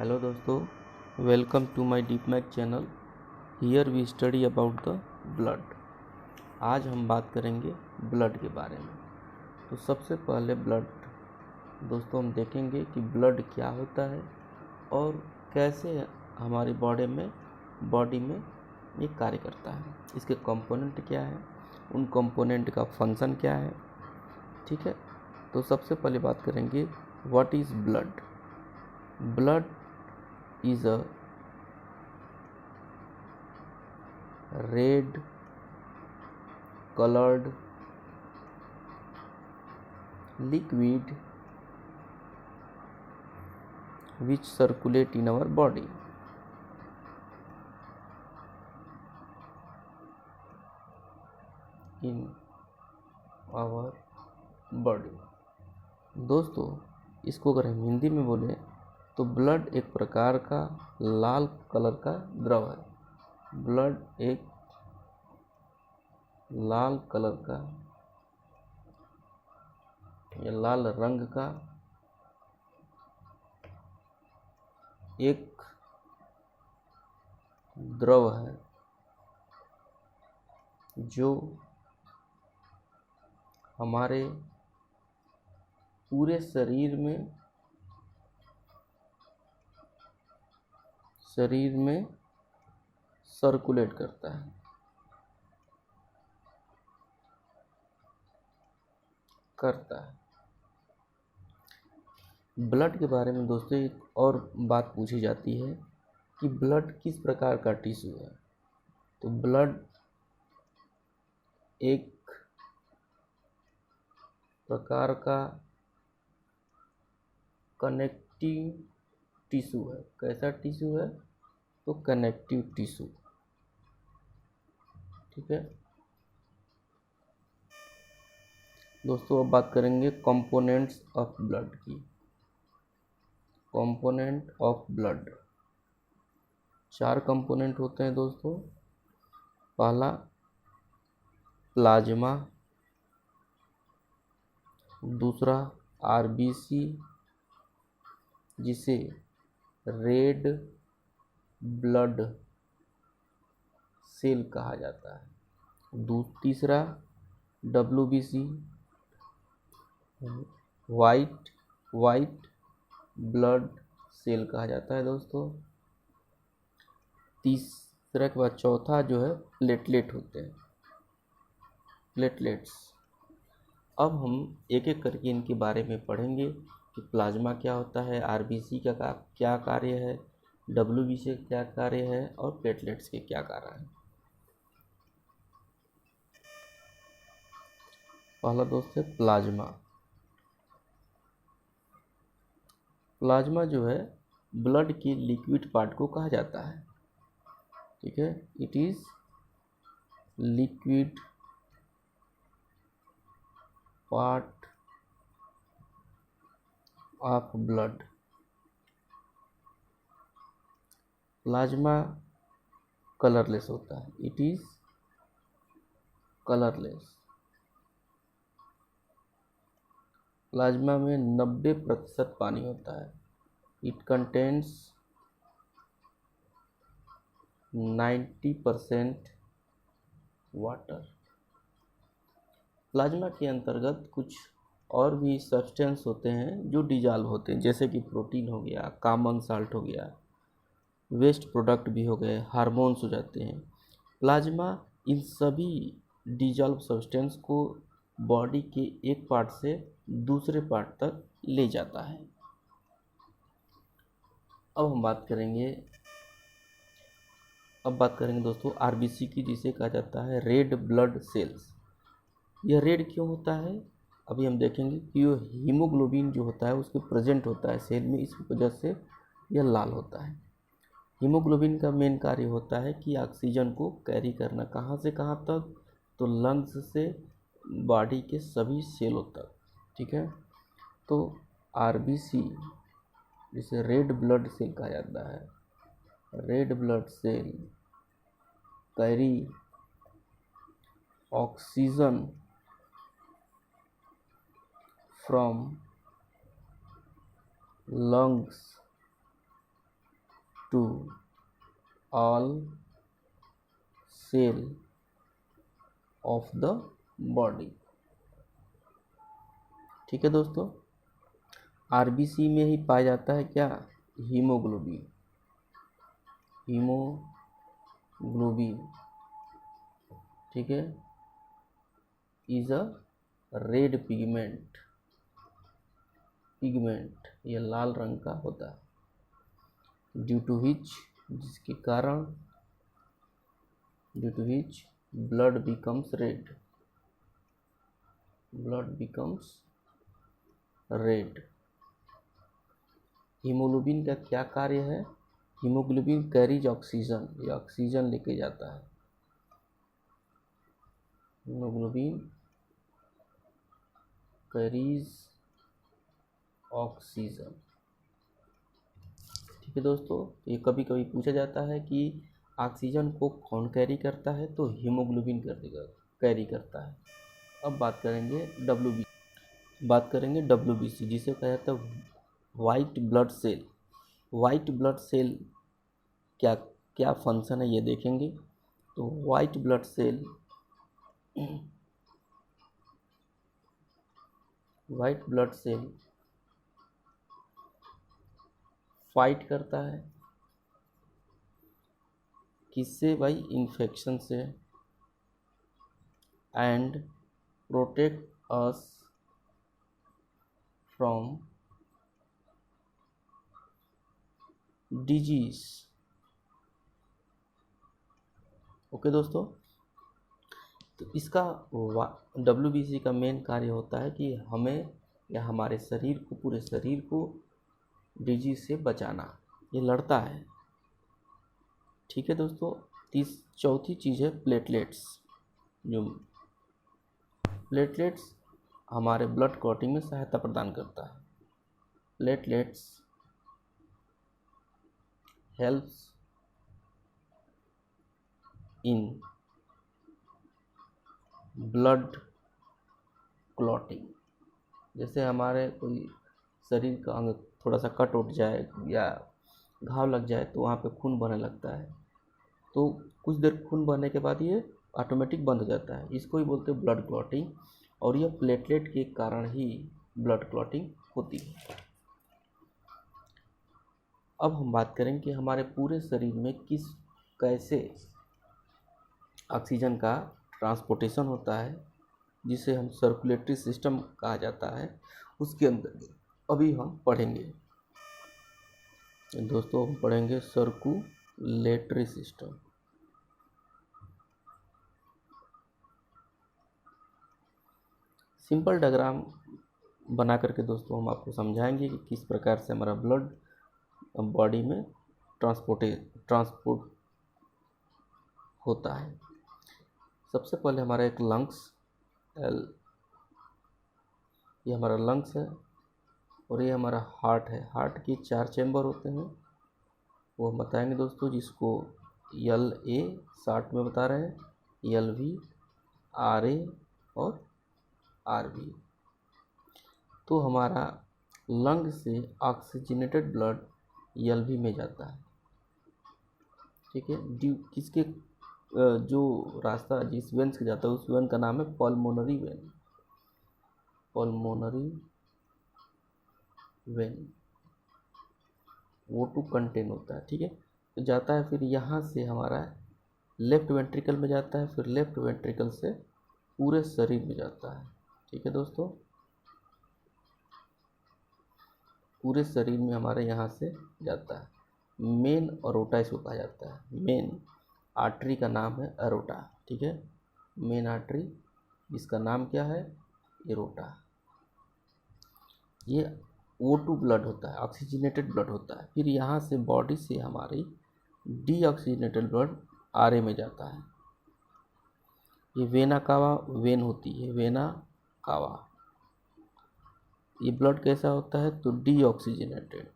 Hello दोस्तों, welcome to my deep math channel. Here we study about the blood. आज हम बात करेंगे ब्लड के बारे में। तो सबसे पहले ब्लड दोस्तों हम देखेंगे कि ब्लड क्या होता है और कैसे हमारी बॉडी में ये कार्य करता है, इसके कंपोनेंट क्या है, उन कंपोनेंट का फंक्शन क्या है। ठीक है, तो सबसे पहले बात करेंगे what is blood. Blood is a red colored liquid which circulate in our body. दोस्तों, इसको अगर हम हिंदी में बोले तो ब्लड एक प्रकार का लाल कलर का द्रव है। ब्लड एक लाल कलर का या लाल रंग का एक द्रव है जो हमारे पूरे शरीर में सर्कुलेट करता है। ब्लड के बारे में दोस्तों एक और बात पूछी जाती है कि ब्लड किस प्रकार का टिश्यू है। तो ब्लड एक प्रकार का कनेक्टिव टिश्यू है। कैसा टिश्यू है? तो कनेक्टिव टिश्यू। ठीक है दोस्तों, अब बात करेंगे कंपोनेंट्स ऑफ ब्लड की। कंपोनेंट ऑफ ब्लड 4 कंपोनेंट होते हैं दोस्तों। पहला प्लाज्मा, दूसरा आरबीसी जिसे रेड ब्लड सेल कहा जाता है। तीसरा डब्ल्यूबीसी वाइट ब्लड सेल कहा जाता है दोस्तों। तीसरा के बाद चौथा जो है प्लेटलेट होते हैं, प्लेटलेट्स। अब हम एक एक करके इनके बारे में पढ़ेंगे कि प्लाज्मा क्या होता है, आरबीसी का क्या कार्य है, डब्ल्यूबीसी का क्या कार्य है और प्लेटलेट्स के क्या कार्य है। पहला दोस्त है प्लाज्मा। प्लाज्मा जो है ब्लड के लिक्विड पार्ट को कहा जाता है। ठीक है, it is liquid part of blood. Plasma colourless होता है, इट इज कलरलेस। प्लाज्मा में 90% पानी होता है। It contains 90% water. प्लाज्मा के अंतर्गत कुछ और भी सब्सटेंस होते हैं जो डिजॉल्व होते हैं, जैसे कि प्रोटीन हो गया, कॉमन साल्ट हो गया, वेस्ट प्रोडक्ट भी हो गए, हार्मोन्स हो जाते हैं। प्लाज्मा इन सभी डिजॉल्व सब्सटेंस को बॉडी के एक पार्ट से दूसरे पार्ट तक ले जाता है। अब बात करेंगे दोस्तों आरबीसी की, जिसे कहा जाता है रेड ब्लड सेल्स। यह रेड क्यों होता है? अभी हम देखेंगे कि यह हीमोग्लोबिन जो होता है उसके प्रेजेंट होता है सेल में, इस वजह से यह लाल होता है। हीमोग्लोबिन का मेन कार्य होता है कि ऑक्सीजन को कैरी करना, कहाँ से कहाँ तक? तो लंग्स से बॉडी के सभी सेलों तक। ठीक है, तो आरबीसी जिसे रेड ब्लड सेल कहा जाता है, red blood cell carry oxygen from lungs to all cell of the body. ठीक है दोस्तों, आरबीसी में ही पाया जाता है क्या, हीमोग्लोबिन। हीमोग्लोबिन, ठीक है, इज अ रेड पिगमेंट, यह लाल रंग का होता है, ड्यू टू विच, जिसके कारण, due to which blood becomes red, haemoglobin का क्या कार्य है, हीमोग्लोबिन कैरीज ऑक्सीजन, ये ऑक्सीजन लेके जाता है, हीमोग्लोबिन कैरीज ऑक्सीजन। ठीक है दोस्तों, ये कभी कभी पूछा जाता है कि ऑक्सीजन को कौन कैरी करता है, तो हीमोग्लोबिन कैरी करता है। अब बात करेंगे डब्ल्यूबीसी, जिसे कहा जाता है white blood cell. White blood cell क्या क्या फंक्शन है ये देखेंगे। तो वाइट ब्लड सेल फाइट करता है किससे भाई, इन्फेक्शन से, and protect us from disease. Okay दोस्तों, तो इसका डब्ल्यूबीसी का मेन कार्य होता है कि हमें या हमारे शरीर को, पूरे शरीर को डिजीज से बचाना, ये लड़ता है। ठीक है दोस्तों, चौथी चीज़ है प्लेटलेट्स। जो प्लेटलेट्स हमारे ब्लड क्लॉटिंग में सहायता प्रदान करता है। Platelets helps in blood clotting. जैसे हमारे कोई शरीर का अंग थोड़ा सा कट उठ जाए या घाव लग जाए तो वहाँ पे खून बहने लगता है, तो कुछ देर खून बहने के बाद ये ऑटोमेटिक बंद हो जाता है, इसको ही बोलते हैं ब्लड क्लॉटिंग। और यह प्लेटलेट के कारण ही ब्लड क्लॉटिंग होती है। अब हम बात करेंगे कि हमारे पूरे शरीर में कैसे ऑक्सीजन का ट्रांसपोर्टेशन होता है, जिसे हम सर्कुलेटरी सिस्टम कहा जाता है, उसके अंदर अभी हम पढ़ेंगे। दोस्तों हम पढ़ेंगे सर्कुलेटरी सिस्टम। सिंपल डायग्राम बना करके दोस्तों हम आपको समझाएंगे कि किस प्रकार से हमारा ब्लड बॉडी में ट्रांसपोर्ट होता है। सबसे पहले हमारा एक लंग्स, ये हमारा लंग्स है, और ये हमारा हार्ट है। हार्ट के 4 चैम्बर होते हैं, वो हम बताएंगे दोस्तों, जिसको LA शॉर्ट में बता रहे हैं, LV, RA और RB। तो हमारा लंग से ऑक्सीजनेटेड ब्लड LV में जाता है। ठीक है, किसके जो रास्ता जिस वेन से जाता है उस वेन का नाम है पल्मोनरी वेन। O2 कंटेन होता है। ठीक है, तो जाता है, फिर यहाँ से हमारा लेफ्ट वेंट्रिकल में जाता है, फिर लेफ्ट वेंट्रिकल से पूरे शरीर में जाता है। ठीक है दोस्तों, पूरे शरीर में हमारे यहाँ से जाता है। मेन अरोटा इसको कहा जाता है। मेन आर्टरी का नाम है अरोटा। ठीक है, मेन आर्टरी, इसका नाम क्या है, एरोटा। ये O2 ब्लड होता है, ऑक्सीजनेटेड ब्लड होता है। फिर यहाँ से बॉडी से हमारी डीऑक्सीजनेटेड ब्लड RA में जाता है। ये वेना कावा वेन होती है, वेना कावा। ये ब्लड कैसा होता है, तो डीऑक्सीजनेटेड,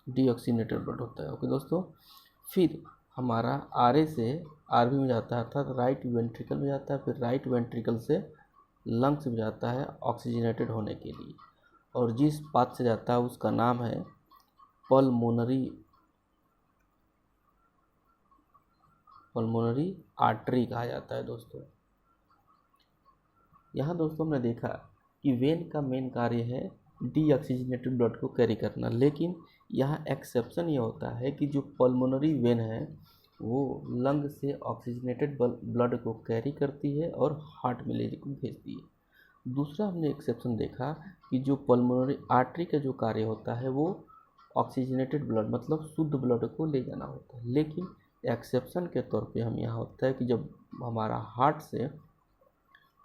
ब्लड होता है। ओके दोस्तों, फिर हमारा RA से RB में जाता है, अर्थात राइट वेंट्रिकल में जाता है। फिर राइट वेंट्रिकल से लंग्स में जाता है ऑक्सीजनेटेड होने के लिए। और जिस पाथ से जाता है उसका नाम है पल्मोनरी आर्टरी कहा जाता है दोस्तों। यहाँ दोस्तों हमने देखा कि वेन का मेन कार्य है डीऑक्सीजनेटेड ब्लड को कैरी करना, लेकिन यहाँ एक्सेप्शन ये होता है कि जो पल्मोनरी वेन है वो लंग से ऑक्सीजनेटेड ब्लड को कैरी करती है और हार्ट में ले को भेजती है। दूसरा हमने एक्सेप्शन देखा कि जो पल्मोनरी आर्टरी का जो कार्य होता है वो ऑक्सीजनेटेड ब्लड मतलब शुद्ध ब्लड को ले जाना होता है, लेकिन एक्सेप्शन के तौर पे हम यहाँ होता है कि जब हमारा हार्ट से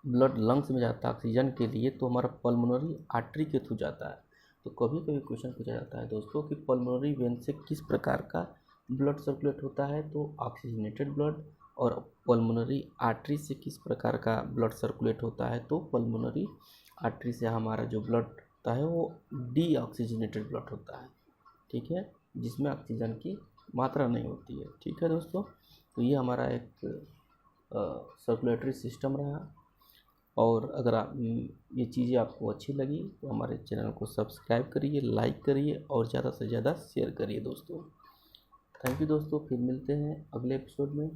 ब्लड लंग्स में जाता है ऑक्सीजन के लिए तो हमारा पल्मोनरी आर्टरी के थ्रू जाता है। तो कभी कभी क्वेश्चन पूछा जाता है दोस्तों कि पल्मोनरी वेन से किस प्रकार का ब्लड सर्कुलेट होता है, तो ऑक्सीजनेटेड ब्लड, और पल्मोनरी आर्टरी से किस प्रकार का ब्लड सर्कुलेट होता है, तो पल्मोनरी आर्टरी से हमारा जो ब्लड होता है वो डीऑक्सीजनेटेड ब्लड होता है, ठीक है, जिसमें ऑक्सीजन की मात्रा नहीं होती है। ठीक है दोस्तों, तो ये हमारा एक सर्कुलेटरी सिस्टम रहा। और अगर आप ये चीज़ें आपको अच्छी लगी तो हमारे चैनल को सब्सक्राइब करिए, लाइक करिए और ज़्यादा से ज़्यादा शेयर करिए दोस्तों। थैंक यू दोस्तों, फिर मिलते हैं अगले एपिसोड में।